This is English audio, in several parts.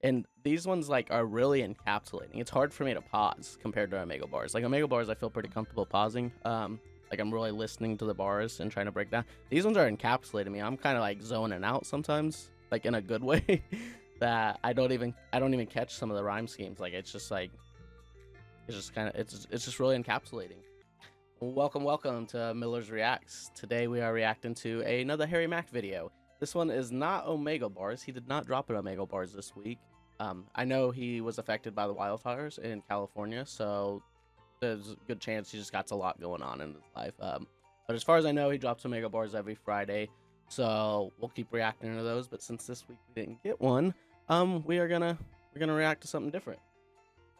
And these ones like are really encapsulating. It's hard for me to pause compared to Omega bars. Like Omega bars, I feel pretty comfortable pausing. Like I'm really listening to the bars and trying to break down. These ones are encapsulating me. I'm kind of like zoning out sometimes, like in a good way. That I don't even catch some of the rhyme schemes. Like it's just like it's just really encapsulating. Welcome to Miller's Reacts. Today we are reacting to another Harry Mack video. This one is not Omega bars. He did not drop an Omega bars this week. I know he was affected by the wildfires in California, so there's a good chance he just got a lot going on in his life. But as far as I know, he drops Omega bars every Friday, so we'll keep reacting to those. But since this week we didn't get one, we're gonna react to something different.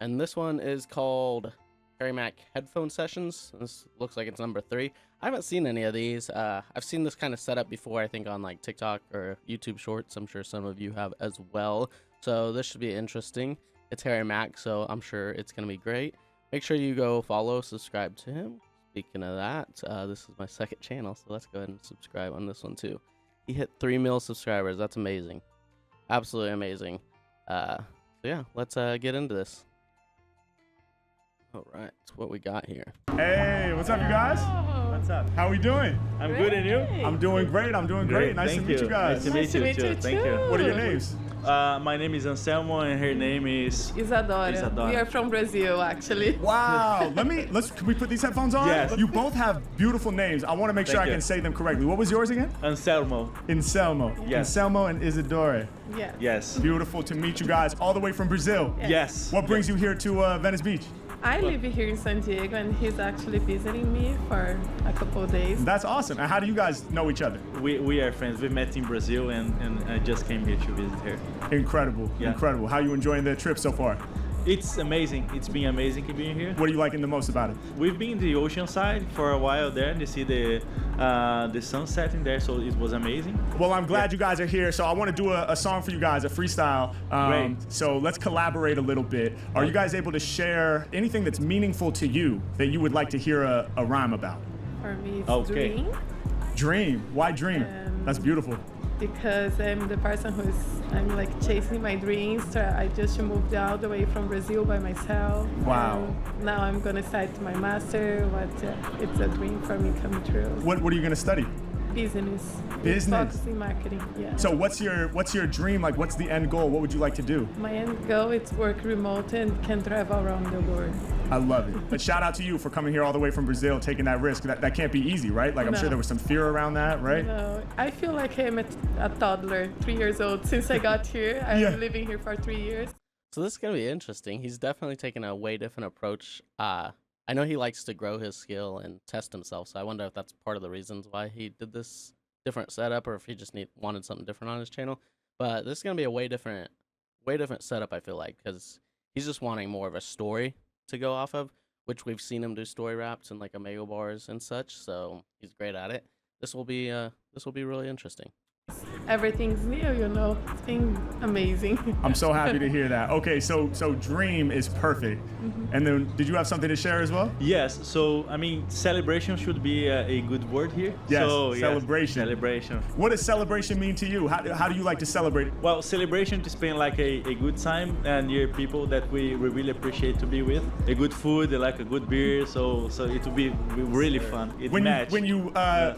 And this one is called Harry Mack Headphone Sessions. This looks like it's number 3. I haven't seen any of these. I've seen this kind of setup before, I think on like TikTok or YouTube Shorts. I'm sure some of you have as well. So this should be interesting. It's Harry Mack, so I'm sure it's going to be great. Make sure you go follow, subscribe to him. Speaking of that, this is my second channel, so let's go ahead and subscribe on this one too. He hit 3 million subscribers. That's amazing. Absolutely amazing. So yeah, let's get into this. All right, that's what we got here. Hey, what's up, you guys? What's up? How we doing? I'm good, and you? I'm doing great. I'm doing great. Nice to meet you guys. Nice to meet you too. Thank you. What are your names? My name is Anselmo, and her name is Isadora. We are from Brazil, actually. Wow. Can we put these headphones on? Yes. You both have beautiful names. I want to make sure I can say them correctly. What was yours again? Anselmo. Anselmo. Yes. Anselmo and Isadora. Yes. Yes. Beautiful to meet you guys all the way from Brazil. Yes. What brings you here to Venice Beach? I live here in San Diego, and he's actually visiting me for a couple of days. That's awesome. And how do you guys know each other? We are friends. We met in Brazil, and I just came here to visit her. Incredible. Yeah. Incredible. How are you enjoying the trip so far? It's amazing. It's been amazing being here. What are you liking the most about it? We've been in the ocean side for a while there, and to see the sunset in there, so it was amazing. Well, I'm glad you guys are here. So I want to do a song for you guys, a freestyle. Great. So let's collaborate a little bit. Are you guys able to share anything that's meaningful to you that you would like to hear a rhyme about? For me, it's Okay. dream. Dream. Why dream? That's beautiful. Because I'm the person I'm like chasing my dreams. So I just moved all the way from Brazil by myself. Wow. And now I'm gonna start my master. It's a dream for me come true. What are you going to study? Business. Business. Focusing marketing. Yeah. So what's your dream? Like, what's the end goal? What would you like to do? My end goal is work remote and can travel around the world. I love it. But shout out to you for coming here all the way from Brazil, taking that risk. That can't be easy, right? Like, I'm sure No. there was some fear around that, right? No, I feel like I'm a toddler, 3 years old since I got here. I've Yeah. been living here for 3 years. So this is gonna be interesting. He's definitely taking a way different approach. I know he likes to grow his skill and test himself, so I wonder if that's part of the reasons why he did this different setup, or if he just wanted something different on his channel. But this is gonna be a way different setup. I feel like, because he's just wanting more of a story to go off of, which we've seen him do story raps and like Omega bars and such. So he's great at it. This will be really interesting. Everything's new, you know. It's been amazing. I'm so happy to hear that. Okay, so dream is perfect. And then, did you have something to share as well? Yes. So I mean, celebration should be a good word here. Yes, So, celebration. Celebration. What does celebration mean to you? How do you like to celebrate? Well, celebration to spend like a good time and near people that we really appreciate to be with. A good food, like a good beer. So it will be really fun. It match. When you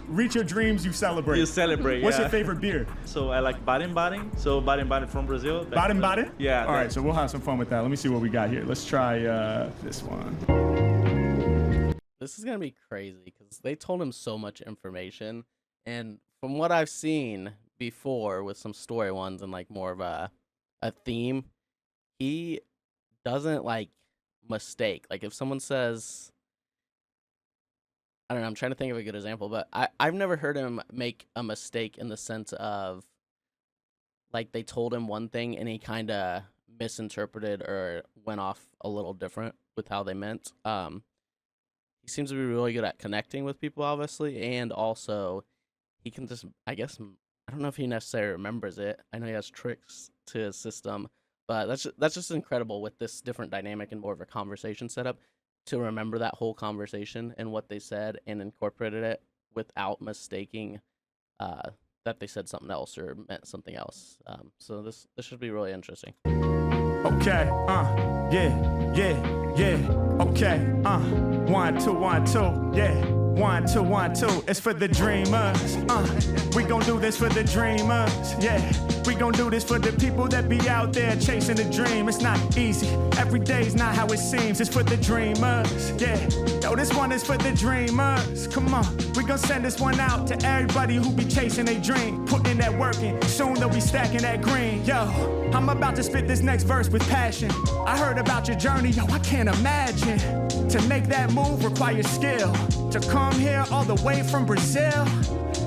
reach your dreams, you celebrate. You celebrate. What's yeah. your favorite beer? So I like Baden-Baden. So Baden-Baden from Brazil. Baden-Baden? Yeah. All right, so we'll have some fun with that. Let me see what we got here. Let's try this one. This is gonna be crazy because they told him so much information, and from what I've seen before with some story ones and like more of a theme, he doesn't like mistake. Like if someone says, I don't know, I'm trying to think of a good example, but I've never heard him make a mistake in the sense of like they told him one thing and he kind of misinterpreted or went off a little different with how they meant. He seems to be really good at connecting with people, obviously, and also he can just, I guess, I don't know if he necessarily remembers it. I know he has tricks to his system, but that's just incredible with this different dynamic and more of a conversation setup to remember that whole conversation and what they said and incorporated it without mistaking that they said something else or meant something else. So this should be really interesting. Okay, okay, 1, 2, 1, 2, yeah. 1, 2, 1, 2, it's for the dreamers. We gon' do this for the dreamers. Yeah, we gon' do this for the people that be out there chasing the dream. It's not easy. Every day's not how it seems. It's for the dreamers. Yeah, yo, this one is for the dreamers. Come on, we gon' send this one out to everybody who be chasing a dream, putting that work in. Soon they'll be stacking that green. Yo, I'm about to spit this next verse with passion. I heard about your journey, yo, I can't imagine. To make that move requires skill. To come here all the way from Brazil,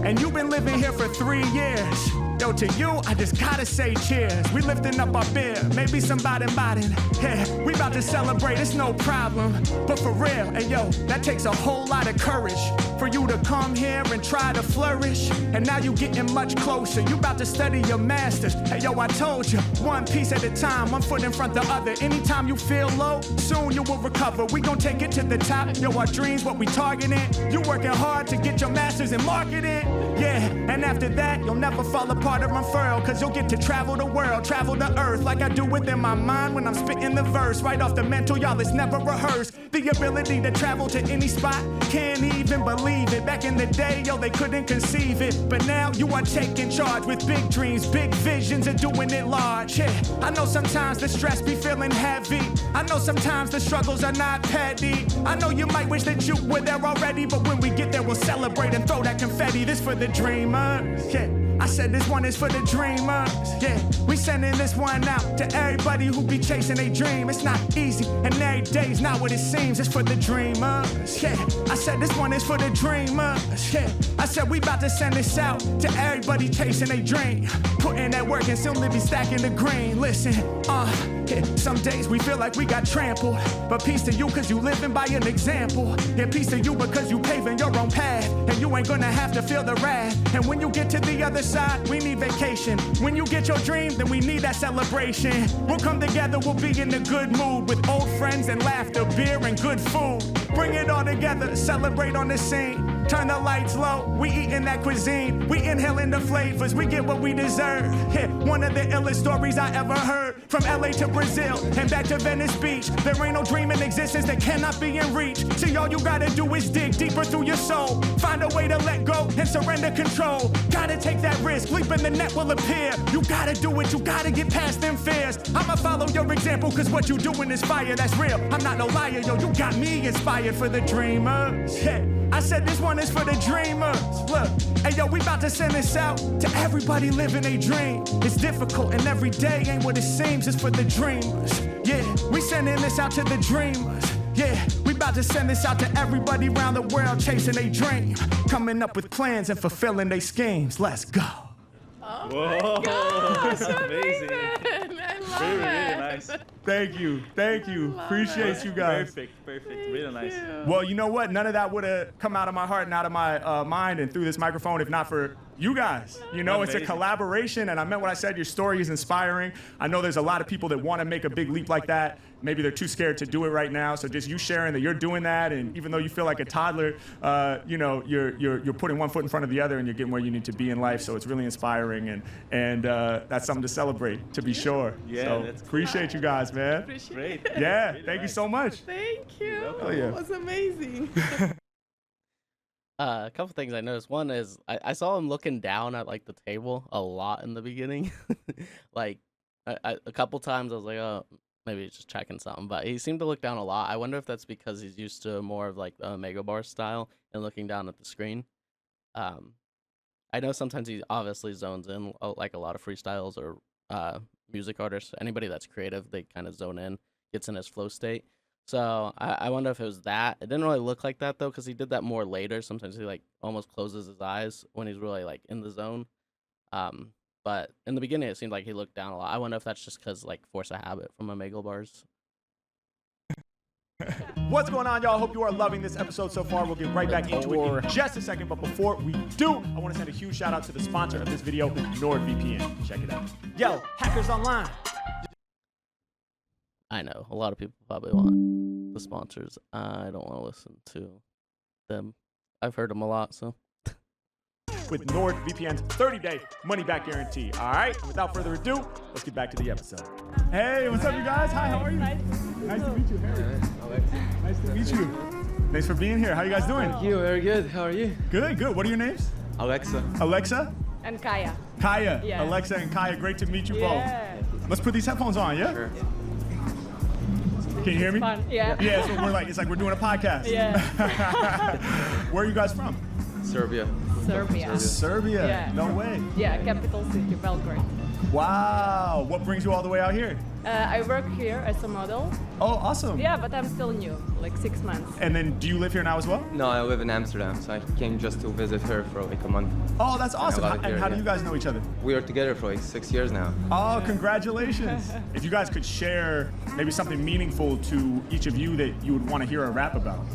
and you've been living here for 3 years. Yo, to you, I just gotta say cheers. We lifting up our beer, maybe some Baden-Baden. Yeah, we about to celebrate, it's no problem. But for real, and yo, that takes a whole lot of courage for you to come here and try to flourish. And now you getting much closer, you about to study your masters. Hey yo, I told you, one piece at a time, one foot in front of the other. Anytime you feel low, soon you will recover. We gon' take it to the top, yo, our dreams, what we targeting. You working hard to get your masters in marketing. Yeah, and after that, you'll never fall apart or unfurl, cause you'll get to travel the world, travel the earth, like I do within my mind when I'm spitting the verse. Right off the mental, y'all, it's never rehearsed. The ability to travel to any spot, can't even believe it. Back in the day, yo, they couldn't conceive it. But now you are taking charge with big dreams, big visions, and doing it large. Yeah, I know sometimes the stress be feeling heavy. I know sometimes the struggles are not petty. I know you might wish that you were there already, but when we get there, we'll celebrate and throw that confetti. This for the dreamers. Yeah, I said this one is for the dreamers. Yeah, we sending this one out to everybody who be chasing a dream. It's not easy, and every day's not what it seems. It's for the dreamers. Yeah, I said this one is for the dreamers. Yeah, I said we about to send this out to everybody chasing a dream, putting that work and soon be stacking the green. Listen, yeah, some days we feel like we got trampled, but peace to you cause you living by an example. Yeah, peace to you because you paving your own path, and you ain't gonna have to feel the wrath. And when you get to the other side, we need vacation. When you get your dream, then we need that celebration. We'll come together, we'll be in a good mood with old friends and laughter, beer and good food. Bring it all together, celebrate on the scene. Turn the lights low, we eating that cuisine. We inhaling the flavors, we get what we deserve. Yeah, one of the illest stories I ever heard. From LA to Brazil and back to Venice Beach. There ain't no dream in existence that cannot be in reach. See, all you gotta do is dig deeper through your soul. Find a way to let go and surrender control. Gotta take that risk, leap in the net will appear. You gotta do it, you gotta get past them fears. I'ma follow your example, cause what you doing is fire, that's real. I'm not no liar, yo, you got me inspired for the dreamers. Yeah, I said this one is for the dreamers. Look, hey yo, we about to send this out to everybody living a dream. It's difficult and every day ain't what it seems. It's for the dreamers. Yeah, we sending this out to the dreamers. Yeah, we about to send this out to everybody around the world chasing a dream, coming up with plans and fulfilling their schemes. Let's go. Oh Whoa, my gosh, amazing. I love Really, it. really nice. Thank you. Love Appreciate it. you guys. Perfect, really nice. Well, you know what? None of that would have come out of my heart and out of my mind and through this microphone if not for you guys. You know, it's a Amazing. collaboration, and I meant what I said. Your story is inspiring. I know there's a lot of people that want to make a big leap like that. Maybe they're too scared to do it right now. So just you sharing that you're doing that, and even though you feel like a toddler, you know, you're putting one foot in front of the other, and you're getting where you need to be in life. So it's really inspiring, and that's something to celebrate, to be sure. Yeah, so that's cool. appreciate you guys, man. Appreciate Great. it. Yeah, Really thank you nice. so much. Thank you. welcome. Oh, yeah. It was amazing. A couple things I noticed. One is I saw him looking down at like the table a lot in the beginning. Like a couple times I was like, oh, maybe he's just checking something. But he seemed to look down a lot. I wonder if that's because he's used to more of like the Omega Bar style and looking down at the screen. I know sometimes he obviously zones in, like a lot of freestyles or music artists. Anybody that's creative, they kind of zone in, gets in his flow state. So I wonder if it was that. It didn't really look like that though, because he did that more later. Sometimes he like almost closes his eyes when he's really like in the zone. But in the beginning, it seemed like he looked down a lot. I wonder if that's just because like force of habit from Omega Bars. What's going on, y'all? Hope you are loving this episode so far. We'll get right back into it in just a second. But before we do, I want to send a huge shout out to the sponsor of this video, NordVPN. Check it out. Yo, Hackers Online. I know a lot of people probably want the sponsors. I don't want to listen to them. I've heard them a lot, so. with NordVPN's 30-day money-back guarantee. All right, and without further ado, let's get back to the episode. Hey, what's up, you guys? Hi, how are you? Nice to meet you, Harry. Nice to meet you. Thanks for being here. How you guys doing? Thank you, very good. How are you? Good, good. What are your names? Alexa. Alexa? And Kaya. Kaya. Yeah. Alexa and Kaya, great to meet you Yeah. both. Let's put these headphones on, yeah? Sure. Can you hear me? Fun. Yeah. Yeah, so it's like we're doing a podcast. Yeah. Where are you guys from? Serbia. Serbia. Serbia. Yeah. No way. Yeah, capital city, Belgrade. Wow. What brings you all the way out here? I work here as a model. Oh, awesome. Yeah, but I'm still new, like 6 months. And then do you live here now as well? No, I live in Amsterdam, so I came just to visit her for like a month. Oh, that's awesome. love it And here, how do yeah. you guys know each other? We are together for like 6 years now. Oh, congratulations. If you guys could share maybe something meaningful to each of you that you would want to hear a rap about.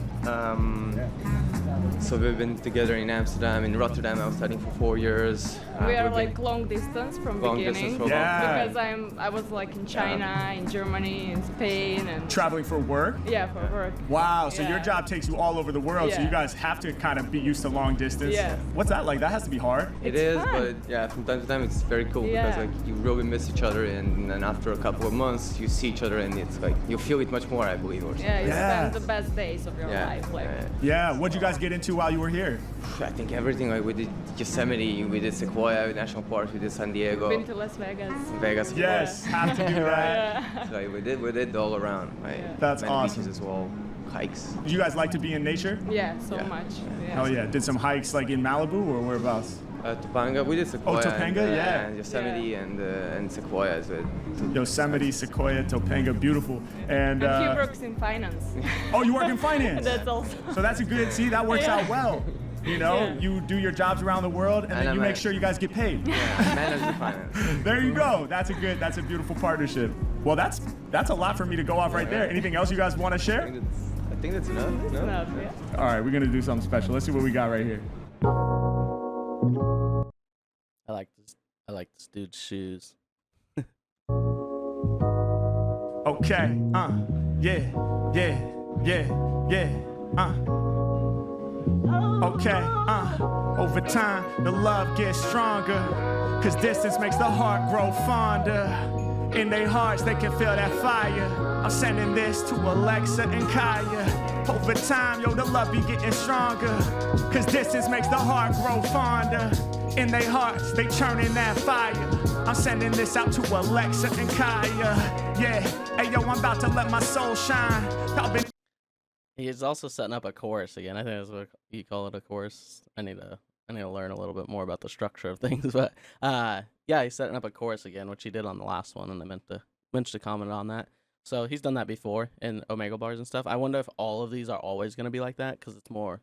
So we've been together in Amsterdam, in Rotterdam. I was studying for 4 years. We are we've been like long distance from long beginning. distance for a Yeah. Because I was like in China, in Germany, in Spain, and Traveling for work? yeah, for work. Wow, so your Yeah. job takes you all over the world, so Yeah. you guys have to kind of be used to long distance. Yes. What's that like? That has to be hard. It It's is, fun. but yeah, from time to time it's very cool Yeah. because like you really miss each other, and then after a couple of months you see each other, and it's like you feel it much more, I believe. Or something. Yeah, you Yeah. spend the best days of your life. Like, Yeah, what'd you guys get into while you were here? I think everything. Like we did Yosemite, we did Sequoia National Park, we did San Diego, been to Las Vegas. Vegas. Yes, have to do that. So like, we did all around. Like, That's many awesome. beaches as well, hikes. Do you guys like to be in nature? Yeah, so Yeah. much. Oh yeah, did some hikes like in Malibu or whereabouts? Topanga, we did Sequoia. Topanga, and, yeah. and Yosemite and Sequoia as well. Yosemite, Sequoia, Topanga, beautiful. And And he works in finance. oh, you work in finance? That's also. So that's a good, see, that works out well. You know, Yeah. you do your jobs around the world and then I'm you make a- sure you guys get paid. Yeah, manage the finance. There you go. That's a beautiful partnership. Well, that's a lot for me to go off right there. Anything else you guys want to share? I think that's enough. No? Enough, yeah. All right, we're gonna do something special. Let's see what we got right here. I like this dude's shoes. Okay, Okay, over time, the love gets stronger. Cause distance makes the heart grow fonder. In their hearts, they can feel that fire. I'm sending this to Alexa and Kaya. Over time, yo, the love be getting stronger. Cause distance makes the heart grow fonder. In their hearts, they churning that fire. I'm sending this out to Alexa and Kaya. Yeah, hey yo, I'm about to let my soul shine. Y'all been He's also setting up a chorus again. I think that's what you call it, a chorus. I need to learn a little bit more about the structure of things, but yeah, he's setting up a chorus again, which he did on the last one, and I meant to comment on that. So he's done that before in Omega bars and stuff. I wonder if all of these are always going to be like that, because it's more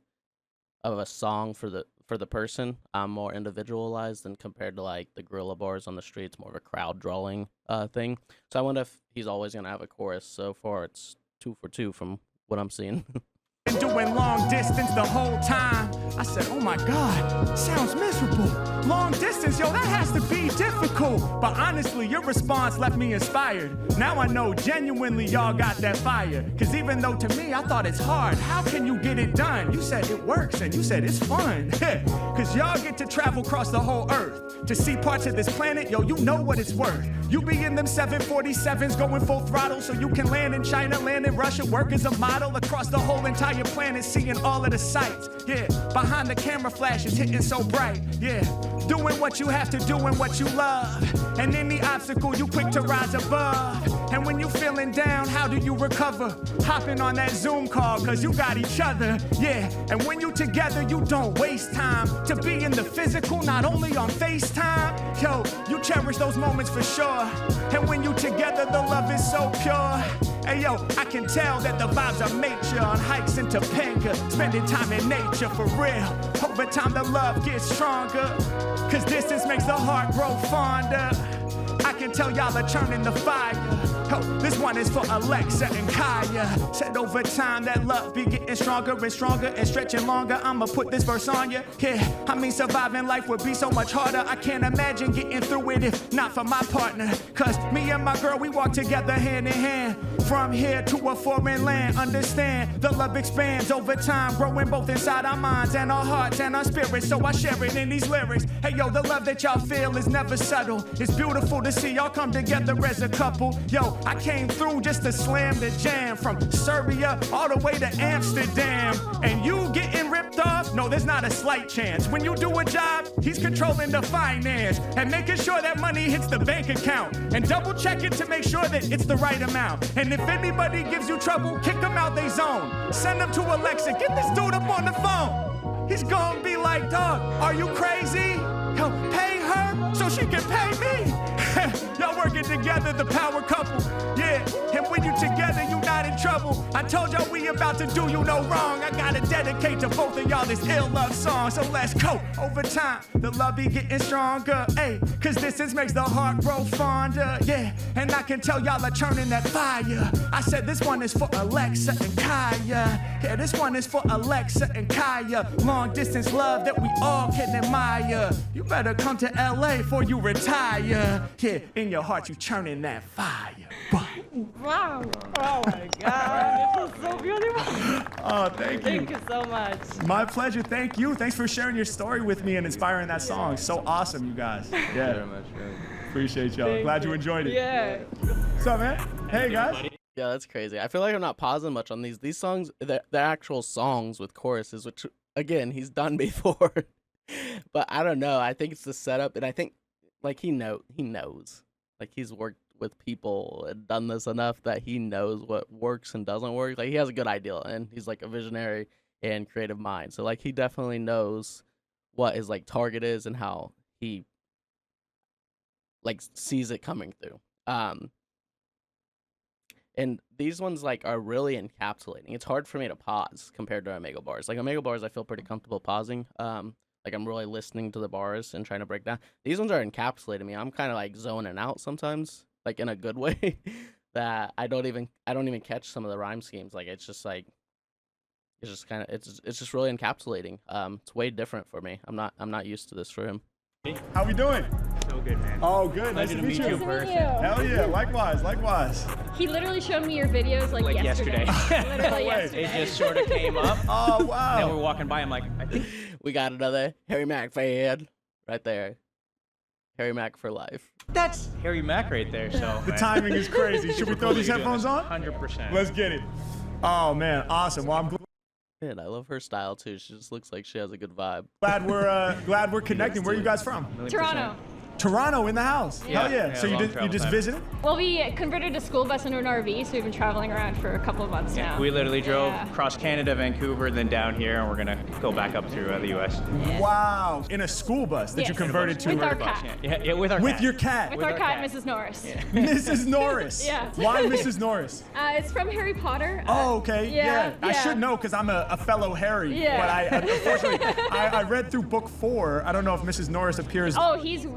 of a song for the person, more individualized than compared to like the guerrilla bars on the streets, more of a crowd drawing thing. So I wonder if he's always going to have a chorus. So far, it's 2 for 2 from what I'm seeing. doing long distance the whole time. I said, oh my God, sounds miserable. Long distance, yo, that has to be difficult. But honestly, your response left me inspired. Now I know genuinely y'all got that fire. Cause even though to me, I thought it's hard, how can you get it done? You said it works and you said it's fun. Cause y'all get to travel across the whole earth. To see parts of this planet, yo, you know what it's worth. You be in them 747s going full throttle so you can land in China, land in Russia, work as a model across the whole entire planet, seeing all of the sights. Yeah, behind the camera flashes hitting so bright. Yeah, doing what you have to do and what you love. And any obstacle, you quick to rise above. And when you feeling down, how do you recover? Hopping on that Zoom call, cause you got each other. Yeah, and when you together, you don't waste time. To be in the physical, not only on FaceTime. Yo, you cherish those moments for sure. And when you together, the love is so pure. Hey yo, I can tell that the vibes are nature. On hikes in Topanga, spending time in nature for real. Over time the love gets stronger. Cause distance makes the heart grow fonder. I can tell y'all are churning the fire. Yo, this one is for Alexa and Kaya. Said over time that love be getting stronger and stronger and stretching longer. I'ma put this verse on you. Yeah, I mean surviving life would be so much harder. I can't imagine getting through it if not for my partner. Cause me and my girl, we walk together hand in hand. From here to a foreign land, understand the love expands over time, growing both inside our minds and our hearts and our spirits. So I share it in these lyrics. Hey yo, the love that y'all feel is never subtle. It's beautiful to see y'all come together as a couple. Yo, I came through just to slam the jam from Serbia all the way to Amsterdam. And you getting ripped off? No, there's not a slight chance. When you do a job, he's controlling the finance and making sure that money hits the bank account. And double check it to make sure that it's the right amount. And if anybody gives you trouble, kick them out they zone. Send them to Alexa, get this dude up on the phone. He's gonna be like, dog, are you crazy? Yo, pay her so she can pay me. Y'all working together, the power couple. Yeah, and when you together, you not in trouble. I told y'all we about to do you no wrong. I gotta dedicate to both of y'all this ill love song. So let's go. Over time, the love be getting stronger. Ayy, cause distance makes the heart grow fonder. Yeah, and I can tell y'all are turning that fire. I said this one is for Alexa and Kaya. Yeah, this one is for Alexa and Kaya. Long distance love that we all can admire. You better come to LA before you retire. Yeah, in your heart you churning that fire. Wow. Oh my God. This was so beautiful. Oh, thank you. Thank you so much. My pleasure. Thank you. Thanks for sharing your story with me and inspiring that song. So awesome, you guys. Thank you Yeah. very much. Really. Appreciate y'all. Glad you enjoyed it. Yeah. What's up, man? Hey, guys. Yeah, that's crazy. I feel like I'm not pausing much on these. These songs, the actual songs with choruses, which, again, he's done before. But I don't know. I think it's the setup, and I think, like, he knows. Like, he's worked with people and done this enough that he knows what works and doesn't work. Like, he has a good idea, and he's, like, a visionary and creative mind. So, like, he definitely knows what his, like, target is and how he, like, sees it coming through. And these ones, like, are really encapsulating. It's hard for me to pause compared to Omega bars. Like, Omega bars, I feel pretty comfortable pausing. Like, I'm really listening to the bars and trying to break down. These ones are encapsulating me. I'm kind of, like, zoning out sometimes, like, in a good way, that I don't even catch some of the rhyme schemes. Like, it's just, like, it's just kind of, it's just really encapsulating. It's way different for me. I'm not used to this for him. How we doing? So good, man. Oh, good. Nice to meet you. in person. Hell yeah. Likewise. Likewise. He literally showed me your videos like yesterday. Literally yesterday. It just sort of came up. Oh, wow. Then we're walking by. I'm like, I think We got another Harry Mack fan right there. Harry Mack for life. that's Harry Mack right there. So The timing is crazy. Should we throw these headphones on? 100%. Let's get it. Oh, man. Awesome. Well, I'm Man, I love her style too. She just looks like she has a good vibe. glad we're connecting. Where are you guys from? Toronto. Toronto in the house. Yeah. Hell yeah. Yeah, So you long just travel time. visited? Well, we converted a school bus into an RV, so we've been traveling around for a couple of months now. We literally drove Yeah. across Canada, Vancouver, then down here, and we're gonna go back up through the U.S. Wow. In a school bus that you Yes. converted to With our Bus, cat. yeah, with our with cat. your cat. With With our our cat, cat. Mrs. Norris. Mrs. Norris. Yeah. Why Mrs. Norris? It's from Harry Potter. Oh, okay. yeah, I yeah. should know because I'm a fellow Harry. Yeah. But unfortunately, I read through book 4. I don't know if Mrs. Norris appears. Oh, he's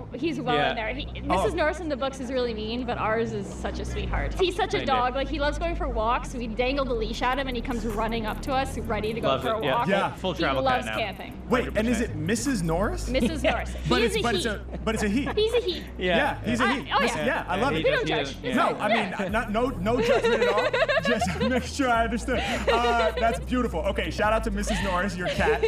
well Yeah. in there. Oh. Mrs. Norris in the books is really mean, but ours is such a sweetheart. He's such a Kinda. dog. Like, he loves going for walks. We dangle the leash at him, and he comes running up to us, ready to go Loves for a it, yeah. walk. Yeah. Full He travel loves cat now. camping. Wait, and is it Mrs. Norris? Mrs. Norris. But He it's is a he. but it's a he. He's a he. Yeah, he's a he. Oh, yeah. Yeah, I love he it. We don't does- judge. yeah. No, I mean, no judgment at all. Just make sure I understood. That's beautiful. Okay, shout out to Mrs. Norris, your cat.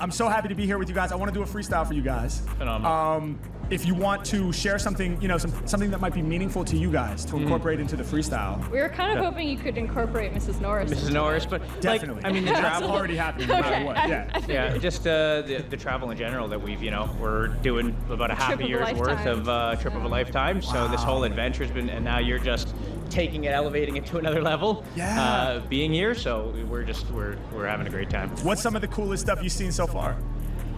I'm so happy to be here with you guys. I want to do a freestyle for you guys. Phenomenal. If you want to share something, something that might be meaningful to you guys to incorporate into the freestyle. We were kind of hoping you could incorporate Mrs. Norris. Mrs. Norris, but Definitely. like, I mean, the That's travel. already happening no matter Okay. what. Yeah. Yeah, just the travel in general that we've, we're doing about a half Trip a of a year's worth lifetime. of trip of a lifetime. So this whole adventure's been, and now you're just taking it, elevating it to another level. Yeah. Being here, so we're having a great time. What's some of the coolest stuff you've seen so far?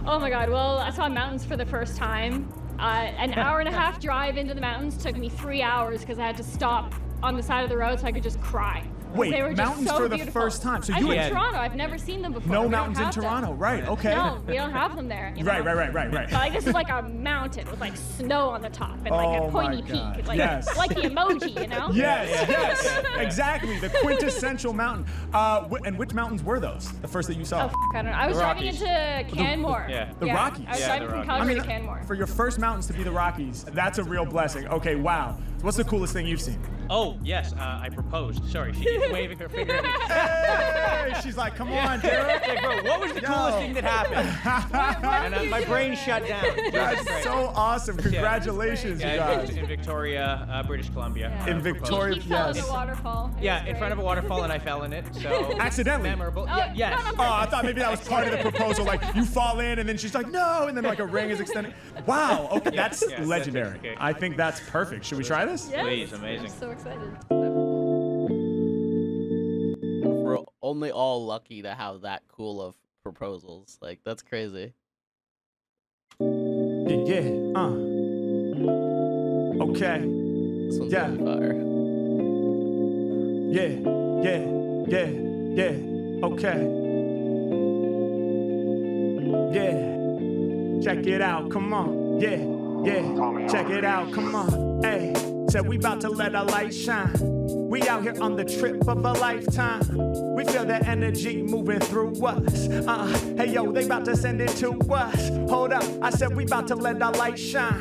Oh my God. Well, I saw mountains for the first time. An hour and a half drive into the mountains took me 3 hours because I had to stop on the side of the road so I could just cry. Wait, they were just mountains so for the beautiful. first time. So I'm you in had Toronto. I've never seen them before. no We don't mountains in have them. Toronto, right? Okay. No, we don't have them there. You know? Right. So like this is like a mountain with like snow on the top and like Oh a pointy my peak. God. It's like Yes. like the emoji, you know? Yes, exactly. The quintessential mountain. And which mountains were those? The first that you saw? Oh, I don't know. I was driving into Canmore. The Rockies. I was Yeah, driving the from Rockies. Calgary to Canmore. For your first mountains to be the Rockies, that's a real blessing. Okay, wow. So what's the coolest thing you've seen? Oh, yes, I proposed. Sorry, she keeps waving her finger at me. Hey, she's like, come on, dude. Hey, bro, what was the coolest thing that happened? And my brain shut down. That's so awesome. Congratulations, you Yeah, guys. in Victoria, British Columbia. In proposed. Victoria, He fell in yes. the waterfall. It Yeah, was in great. front of a waterfall, and I fell in it. So Accidentally? memorable. Oh, Yeah, yes. no, Oh, I thought maybe that was part of the proposal. Like, you fall in, and then she's like, no, and then like a ring is extended. Wow, okay, that's Yeah, legendary. okay. I think that's perfect. Should we try this? Yes. Please, amazing. I'm so excited. We're only all lucky to have that cool of proposals. Like, that's crazy. Yeah. Okay. This one's Yeah. gonna be fire. Yeah. Okay. Yeah. Check it out, come on. Yeah. Check it out, come on. Hey, said we about to let our light shine. We out here on the trip of a lifetime. We feel the energy moving through us. Hey yo, they about to send it to us. Hold up, I said we about to let our light shine.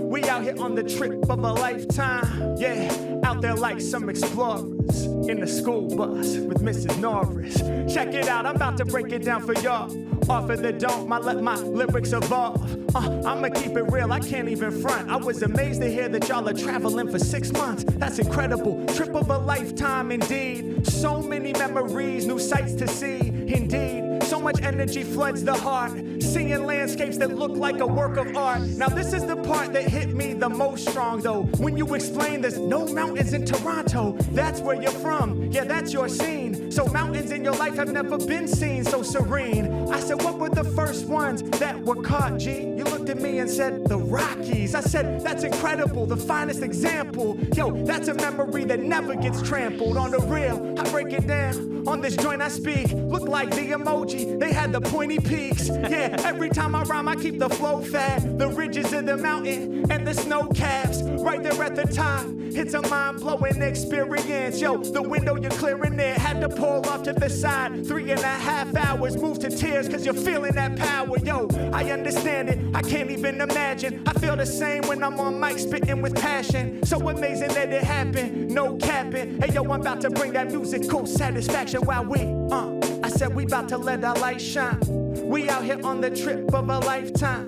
We out here on the trip of a lifetime. Yeah, out there like some explorers in the school bus with Mrs. Norris. Check it out, I'm about to break it down for y'all. Off of the dome, I let my lyrics evolve. I'ma keep it real, I can't even front. I was amazed to hear that y'all are traveling for 6 months. That's incredible, trip of a lifetime indeed. So many memories, new sights to see, indeed. So much energy floods the heart, seeing landscapes that look like a work of art. Now this is the part that hit me the most strong though. When you explain there's no mountains in Toronto, that's where you're from, yeah, that's your scene. So mountains in your life have never been seen so serene. I said, what were the first ones that were caught, G? You looked at me and said, the Rockies. I said, that's incredible, the finest example. Yo, that's a memory that never gets trampled. On the real, I break it down. On this joint I speak, look like the emoji, they had the pointy peaks. Yeah, every time I rhyme I keep the flow fat. The ridges of the mountain and the snow caps, right there at the top. It's a mind-blowing experience. Yo, the window you're clearing there, had to pull off to the side. 3.5 hours, move to tears cause you're feeling that power. Yo, I understand it, I can't even imagine. I feel the same when I'm on mic spitting with passion. So amazing that it happened, no capping. Hey yo, I'm about to bring that musical satisfaction while I said we about to let our light shine. We out here on the trip of a lifetime.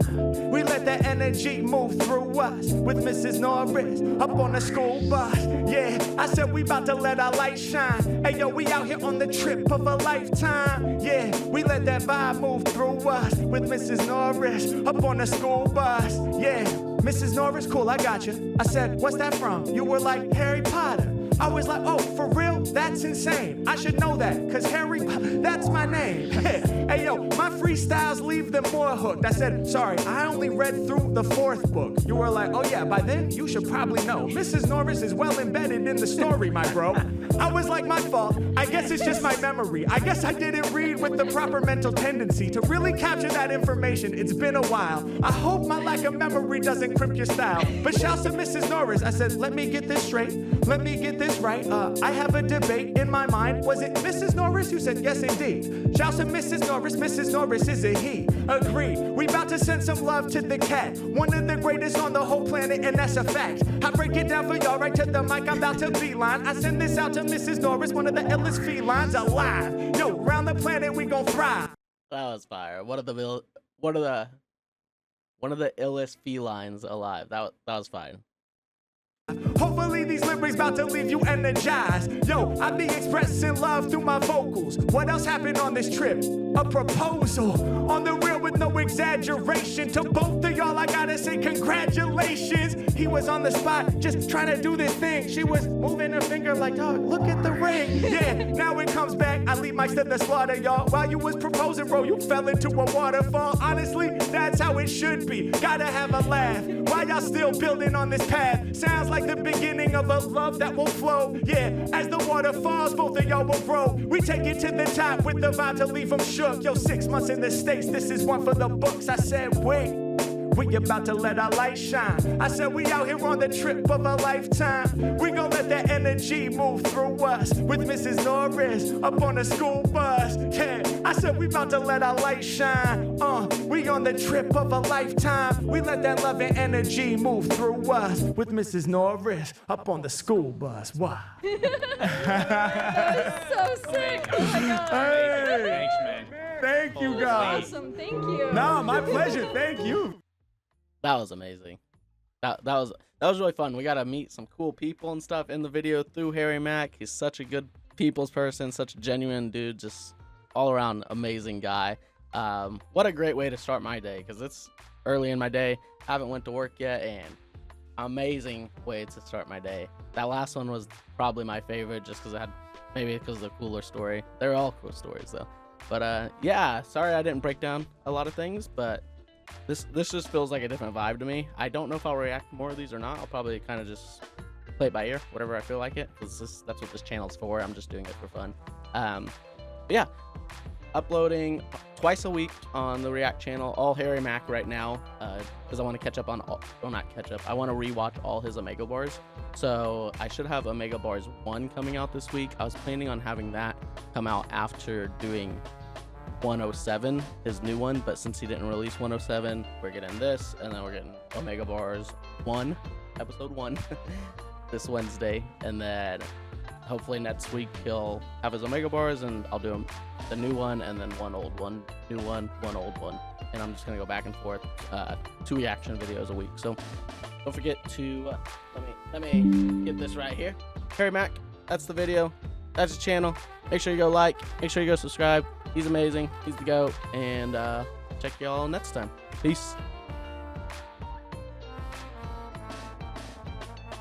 We let that energy move through us with Mrs. Norris up on the school bus. Yeah, I said we about to let our light shine. Hey yo, we out here on the trip of a lifetime. Yeah, we let that vibe move through us with Mrs. Norris up on the school bus. Yeah, Mrs. Norris, cool, I got you. I said, what's that from? You were like Harry Potter. I was like, oh, for real? That's insane. I should know that, cause Harry, that's my name. Hey yo, my freestyles leave them more hooked. I said, sorry, I only read through the 4th book. You were like, oh yeah, by then you should probably know. Mrs. Norris is well embedded in the story, my bro. I was like, my fault. I guess it's just my memory. I guess I didn't read with the proper mental tendency to really capture that information. It's been a while. I hope my lack of memory doesn't crimp your style. But shouts to Mrs. Norris. I said, let me get this straight. Let me get this right. I have a debate in my mind. Was it Mrs. Norris? You said yes, indeed. Shouts to Mrs. Norris. Mrs. Norris is a he. Agreed. We about to send some love to the cat. One of the greatest on the whole planet, and that's a fact. I break it down for y'all right to the mic. I'm about to beeline. I send this out to Mrs. Norris, one of the illest felines alive. Yo, around the planet we gon' thrive. That was fire. One of the illest felines alive. That was fine. Hopefully these lyrics about to leave you energized. Yo, I be expressing love through my vocals. What else happened on this trip? A proposal on the real with no exaggeration. To both of y'all, I gotta say congratulations. He was on the spot, just trying to do this thing. She was moving her finger like, dog, look at the ring. Yeah, now it comes back. I lead Mike to the slaughter, y'all. While you was proposing, bro, you fell into a waterfall. Honestly, that's how it should be. Gotta have a laugh. Why y'all still building on this path? Sounds like the beginning of a love that will flow. Yeah, as the water falls, both of y'all will grow. We take it to the top with the vibe to leave them shook. Yo, 6 months in the States, this is one for the books. I said, wait. We about to let our light shine. I said we out here on the trip of a lifetime. We gon' let that energy move through us with Mrs. Norris up on the school bus. Yeah, I said we about to let our light shine. We on the trip of a lifetime. We let that love and energy move through us with Mrs. Norris up on the school bus. Wow. That was so sick. Oh my god. Hey, Thanks, man. thank you guys. Awesome. Thank you. No, my pleasure. Thank you. That was amazing. That was really fun. We got to meet some cool people and stuff in the video through Harry Mack. He's such a good people's person, such a genuine dude, just all around amazing guy. What a great way to start my day, because it's early in my day. I haven't went to work yet, and amazing way to start my day. That last one was probably my favorite, just because because of the cooler story. They're all cool stories though. But yeah, sorry I didn't break down a lot of things, but this just feels like a different vibe to me. I don't know if I'll react to more of these or not. I'll probably kind of just play it by ear, whatever I feel like it, because that's what this channel's for. I'm just doing it for fun. But yeah, uploading twice a week on the React channel, all Harry Mack right now, because I want to catch up on all, well, not catch up, I want to rewatch all his Omega Bars. So I should have Omega Bars 1 coming out this week. I was planning on having that come out after doing 107, his new one, but since he didn't release 107, we're getting this, and then we're getting Omega Bars 1, episode 1, this Wednesday, and then hopefully next week he'll have his Omega Bars, and I'll do the new one, and then one old one, new one, one old one, and I'm just gonna go back and forth, 2 reaction videos a week. So don't forget to let me get this right here. Harry Mack, that's the video, that's the channel. Make sure you go like, make sure you go subscribe. He's amazing. He's the GOAT. And check y'all next time. Peace.